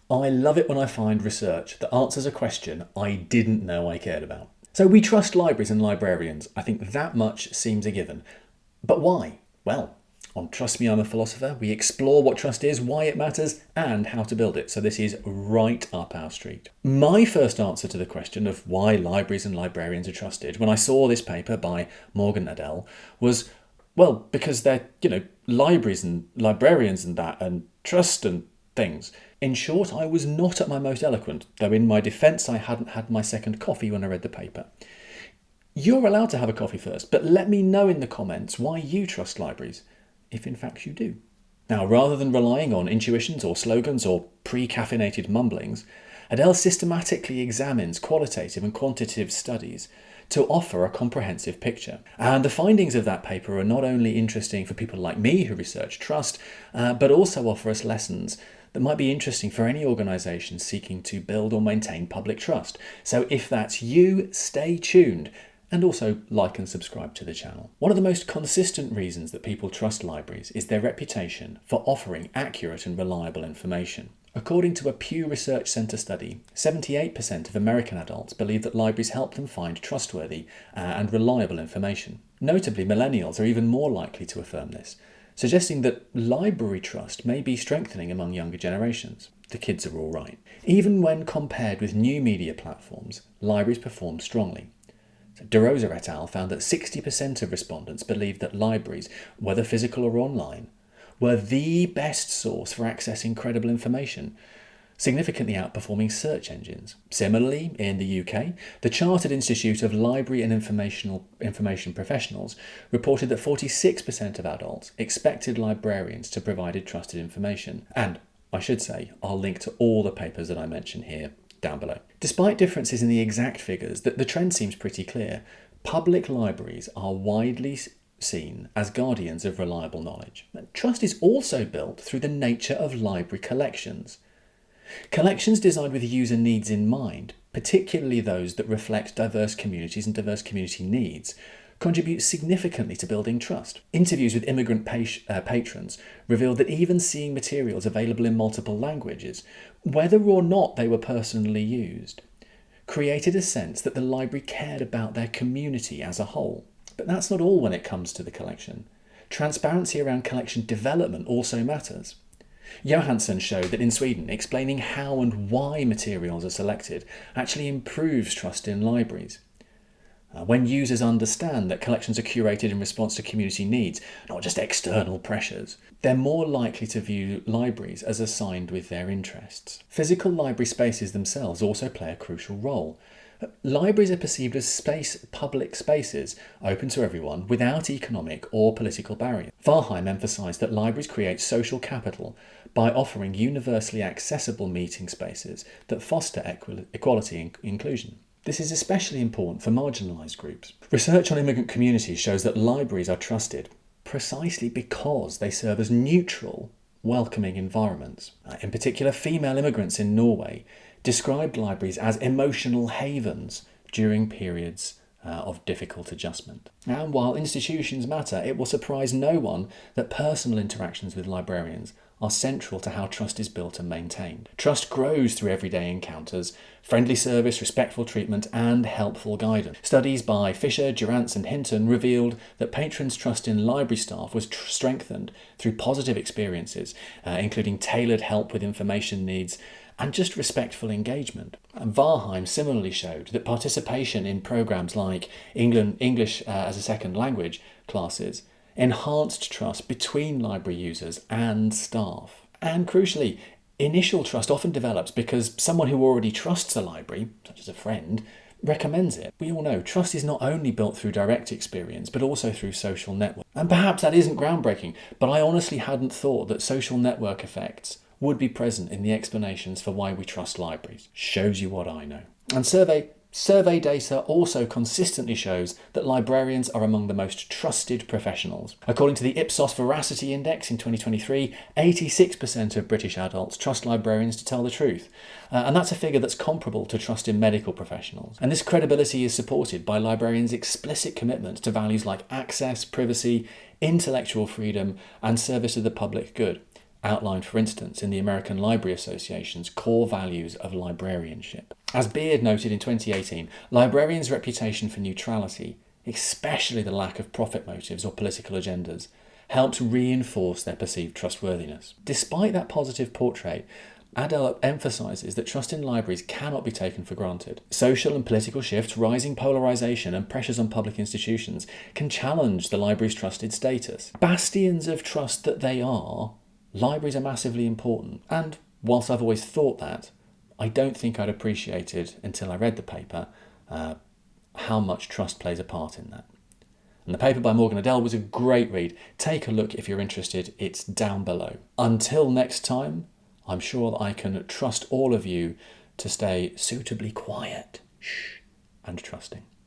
I love it when I find research that answers a question I didn't know I cared about. So we trust libraries and librarians. I think that much seems a given. But why? Well, on Trust Me, I'm a Philosopher, we explore what trust is, why it matters, and how to build it. So this is right up our street. My first answer to the question of why libraries and librarians are trusted, when I saw this paper by Morgan et al., was, well, because they're, libraries and librarians and that, and trust and things. In short, I was not at my most eloquent, though in my defence I hadn't had my second coffee when I read the paper. You're allowed to have a coffee first, but let me know in the comments why you trust libraries, if in fact you do. Now, rather than relying on intuitions or slogans or pre-caffeinated mumblings, Adele systematically examines qualitative and quantitative studies to offer a comprehensive picture. And the findings of that paper are not only interesting for people like me who research trust, but also offer us lessons that might be interesting for any organisation seeking to build or maintain public trust. So if that's you, stay tuned. And also like and subscribe to the channel. One of the most consistent reasons that people trust libraries is their reputation for offering accurate and reliable information. According to a Pew Research Centre study, 78% of American adults believe that libraries help them find trustworthy and reliable information. Notably, millennials are even more likely to affirm this, suggesting that library trust may be strengthening among younger generations. The kids are all right. Even when compared with new media platforms, libraries perform strongly. Durrance et al. Found that 60% of respondents believed that libraries, whether physical or online, were the best source for accessing credible information, significantly outperforming search engines. Similarly, in the UK, the Chartered Institute of Library and Information Professionals reported that 46% of adults expected librarians to provide trusted information. And, I should say, I'll link to all the papers that I mention here down below. Despite differences in the exact figures, the trend seems pretty clear. Public libraries are widely seen as guardians of reliable knowledge. Trust is also built through the nature of library collections. Collections designed with user needs in mind, particularly those that reflect diverse communities and diverse community needs, contribute significantly to building trust. Interviews with immigrant patrons revealed that even seeing materials available in multiple languages, whether or not they were personally used, created a sense that the library cared about their community as a whole. But that's not all when it comes to the collection. Transparency around collection development also matters. Johansson showed that in Sweden, explaining how and why materials are selected actually improves trust in libraries. When users understand that collections are curated in response to community needs, not just external pressures, they're more likely to view libraries as assigned with their interests. Physical library spaces themselves also play a crucial role. Libraries are perceived as public spaces open to everyone without economic or political barriers. Varheim emphasised that libraries create social capital by offering universally accessible meeting spaces that foster equality and inclusion. This is especially important for marginalised groups. Research on immigrant communities shows that libraries are trusted precisely because they serve as neutral, welcoming environments. In particular, female immigrants in Norway described libraries as emotional havens during periods of difficult adjustment. And while institutions matter, it will surprise no one that personal interactions with librarians are central to how trust is built and maintained. Trust grows through everyday encounters, friendly service, respectful treatment, and helpful guidance. Studies by Fisher, Durrance, and Hinton revealed that patrons' trust in library staff was strengthened through positive experiences, including tailored help with information needs and just respectful engagement. And Varheim similarly showed that participation in programs like English as a second language classes enhanced trust between library users and staff. And crucially, initial trust often develops because someone who already trusts a library, such as a friend, recommends it. We all know trust is not only built through direct experience, but also through social networks. And perhaps that isn't groundbreaking, but I honestly hadn't thought that social network effects would be present in the explanations for why we trust libraries. Shows you what I know. And survey data also consistently shows that librarians are among the most trusted professionals. According to the Ipsos Veracity Index in 2023, 86% of British adults trust librarians to tell the truth. And that's a figure that's comparable to trust in medical professionals. And this credibility is supported by librarians' explicit commitment to values like access, privacy, intellectual freedom, and service to the public good. outlined, for instance, in the American Library Association's core values of librarianship. As Beard noted in 2018, librarians' reputation for neutrality, especially the lack of profit motives or political agendas, helps reinforce their perceived trustworthiness. Despite that positive portrait, Adele emphasises that trust in libraries cannot be taken for granted. Social and political shifts, rising polarisation and pressures on public institutions can challenge the library's trusted status. Bastions of trust that they are, libraries are massively important. And whilst I've always thought that, I don't think I'd appreciated until I read the paper how much trust plays a part in that. And the paper by Morgan Adele was a great read. Take a look if you're interested. It's down below. Until next time, I'm sure that I can trust all of you to stay suitably quiet and trusting.